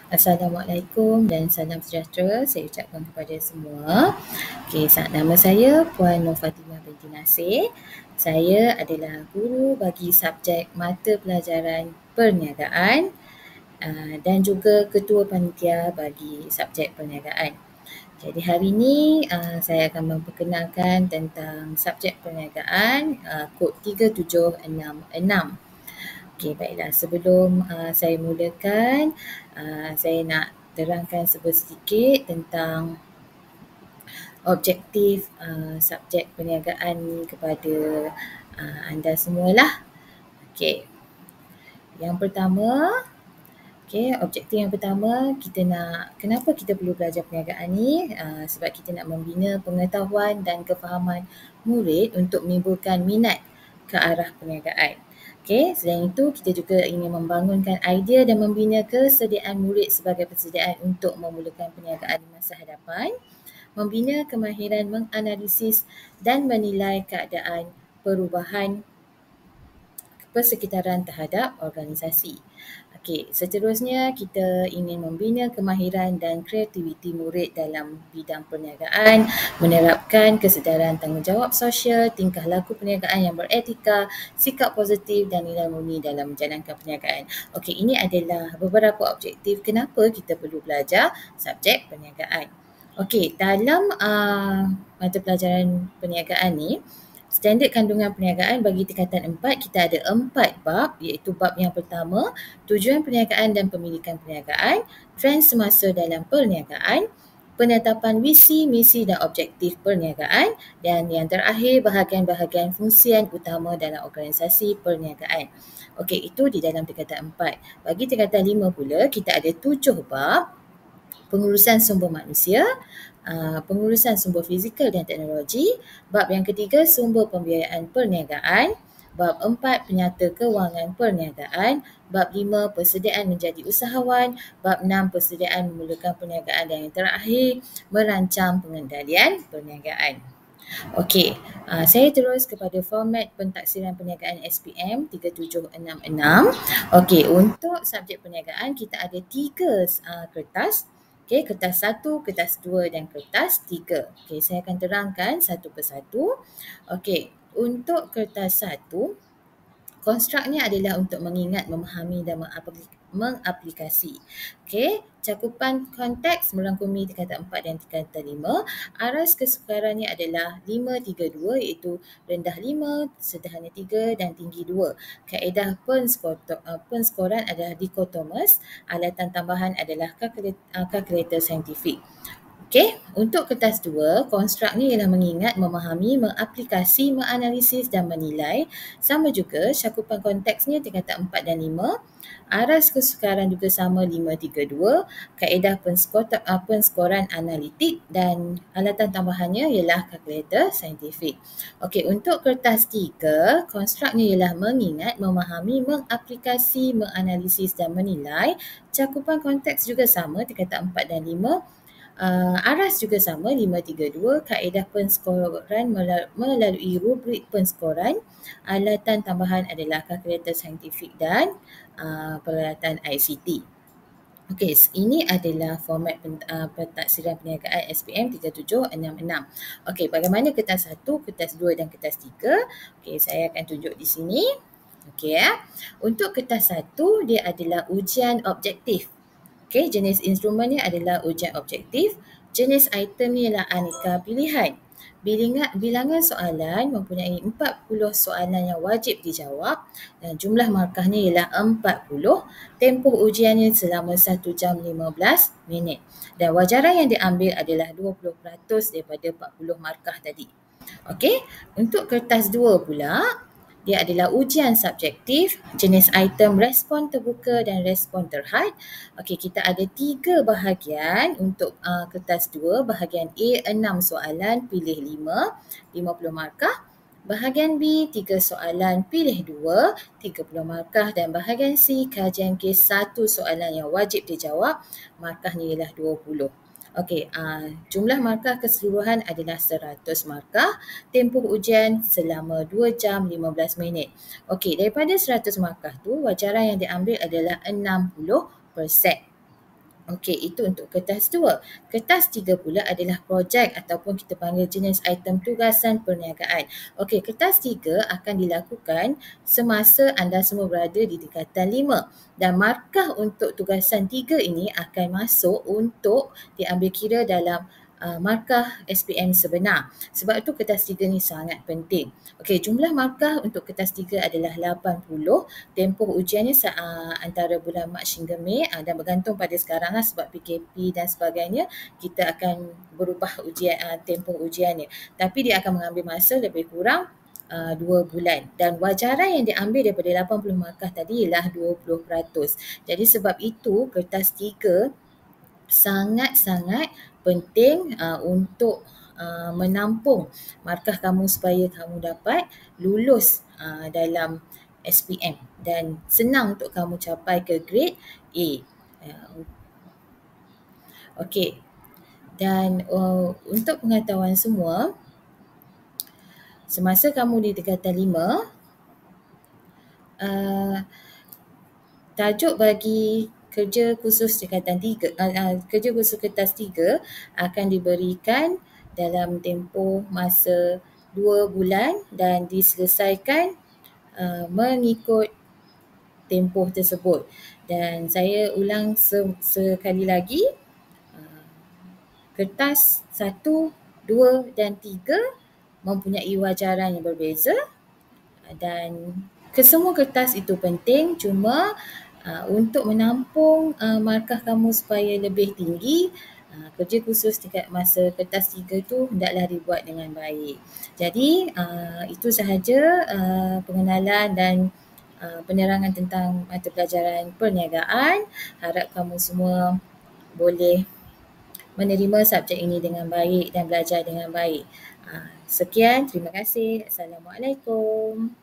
Assalamualaikum dan salam sejahtera saya ucapkan kepada semua. Nama saya Puan Nur Fatimah binti Nasir. Saya adalah guru bagi subjek mata pelajaran perniagaan dan juga ketua panitia bagi subjek perniagaan. Jadi hari ini saya akan memperkenalkan tentang subjek perniagaan kod 3766. Baiklah. Sebelum saya mulakan, saya nak terangkan sedikit tentang objektif subjek perniagaan ni kepada anda semualah. Yang pertama, objektif yang pertama, kenapa kita perlu belajar perniagaan ni? Sebab kita nak membina pengetahuan dan kefahaman murid untuk menimbulkan minat ke arah perniagaan. Selain itu, kita juga ingin membangunkan idea dan membina kesediaan murid sebagai persediaan untuk memulakan perniagaan di masa hadapan, membina kemahiran menganalisis dan menilai keadaan perubahan persekitaran terhadap organisasi. Seterusnya kita ingin membina kemahiran dan kreativiti murid dalam bidang perniagaan, menerapkan kesedaran tanggungjawab sosial, tingkah laku perniagaan yang beretika, sikap positif dan nilai murni dalam menjalankan perniagaan. Ini adalah beberapa objektif kenapa kita perlu belajar subjek perniagaan. Dalam mata pelajaran perniagaan ni, standard kandungan perniagaan bagi tingkatan 4, kita ada 4 bab, iaitu bab yang pertama, tujuan perniagaan dan pemilikan perniagaan, trend semasa dalam perniagaan, penetapan visi, misi dan objektif perniagaan, dan yang terakhir bahagian-bahagian fungsian utama dalam organisasi perniagaan. Itu di dalam tingkatan 4. Bagi tingkatan 5 pula, kita ada 7 bab, pengurusan sumber manusia, pengurusan sumber fizikal dan teknologi, bab yang ketiga sumber pembiayaan perniagaan, bab 4 penyata kewangan perniagaan, bab 5 persediaan menjadi usahawan, bab 6 persediaan memulakan perniagaan dan yang terakhir merancang pengendalian perniagaan. Saya terus kepada format pentaksiran perniagaan SPM 3766. Untuk subjek perniagaan kita ada 3 kertas. Kertas 1, kertas 2 dan kertas 3. Saya akan terangkan satu persatu. Untuk kertas 1, konstruknya adalah untuk mengingat, memahami dan mengaplikasi. Cakupan konteks merangkumi tingkatan 4 dan tingkatan 5. Aras kesukarannya adalah 5-3-2, iaitu rendah 5, sederhana 3 dan tinggi 2. Kaedah penskoran adalah dikotomus. Alatan tambahan adalah kalkulator saintifik. Untuk kertas 2, konstruknya ialah mengingat, memahami, mengaplikasi, menganalisis dan menilai. Sama juga cakupan konteksnya tingkatan 4 dan 5. Aras kesukaran juga sama 5-3-2. Kaedah penskoran analitik dan alatan tambahannya ialah kalkulator saintifik. Untuk kertas 3, konstruknya ialah mengingat, memahami, mengaplikasi, menganalisis dan menilai. Cakupan konteks juga sama tingkatan 4 dan 5. Aras juga sama 5-3-2. Kaedah penskoran melalui rubrik penskoran. Alatan tambahan adalah kalkulator saintifik dan peralatan ICT. Ini adalah format pentaksiran perniagaan SPM 3766. Bagaimana kertas 1, kertas 2 dan kertas 3? Saya akan tunjuk di sini. Untuk kertas 1, dia adalah ujian objektif. Jenis instrumennya adalah ujian objektif. Jenis itemnya ialah aneka pilihan. Bilangan soalan mempunyai 40 soalan yang wajib dijawab dan jumlah markahnya ialah 40. Tempoh ujiannya selama 1 jam 15 minit. Dan wajaran yang diambil adalah 20% daripada 40 markah tadi. Untuk kertas 2 pula, dia adalah ujian subjektif, jenis item respon terbuka dan respon terhad. Kita ada 3 bahagian untuk kertas 2. Bahagian A 6 soalan, pilih 5, 50 markah. Bahagian B 3 soalan, pilih 2, 30 markah. Dan bahagian C kajian kes 1 soalan yang wajib dijawab, markahnya ialah 20. Jumlah markah keseluruhan adalah 100 markah. Tempoh ujian selama 2 jam 15 minit. Daripada 100 markah tu, wajaran yang diambil adalah 60%. Okey, itu untuk kertas 2. Kertas 3 pula adalah projek ataupun kita panggil jenis item tugasan perniagaan. Okey, kertas 3 akan dilakukan semasa anda semua berada di tingkatan 5 dan markah untuk tugasan 3 ini akan masuk untuk diambil kira dalam markah SPM sebenar. Sebab itu kertas 3 ni sangat penting. Okey, jumlah markah untuk kertas 3 adalah 80. Tempoh ujiannya antara bulan Mac hingga Mei dan bergantung pada sekarang lah sebab PKP dan sebagainya, kita akan berubah tempoh ujiannya. Tapi dia akan mengambil masa lebih kurang 2 bulan dan wajaran yang diambil daripada 80 markah tadi ialah 20%. Jadi sebab itu kertas 3 sangat-sangat penting untuk menampung markah kamu supaya kamu dapat lulus dalam SPM dan senang untuk kamu capai ke grade A. Okey. Dan untuk pengetahuan semua, semasa kamu di tingkatan 5, tajuk bagi kerja khusus tingkatan 3, kerja khusus kertas 3 akan diberikan dalam tempoh masa 2 bulan dan diselesaikan mengikut tempoh tersebut. Dan saya ulang sekali lagi, kertas 1, 2 dan 3 mempunyai wajaran yang berbeza dan kesemua kertas itu penting, cuma untuk menampung markah kamu supaya lebih tinggi, kerja khusus tingkat masa kertas 3 tu hendaklah dibuat dengan baik. Jadi itu sahaja pengenalan dan penerangan tentang mata pelajaran perniagaan. Harap kamu semua boleh menerima subjek ini dengan baik dan belajar dengan baik. Sekian, terima kasih. Assalamualaikum.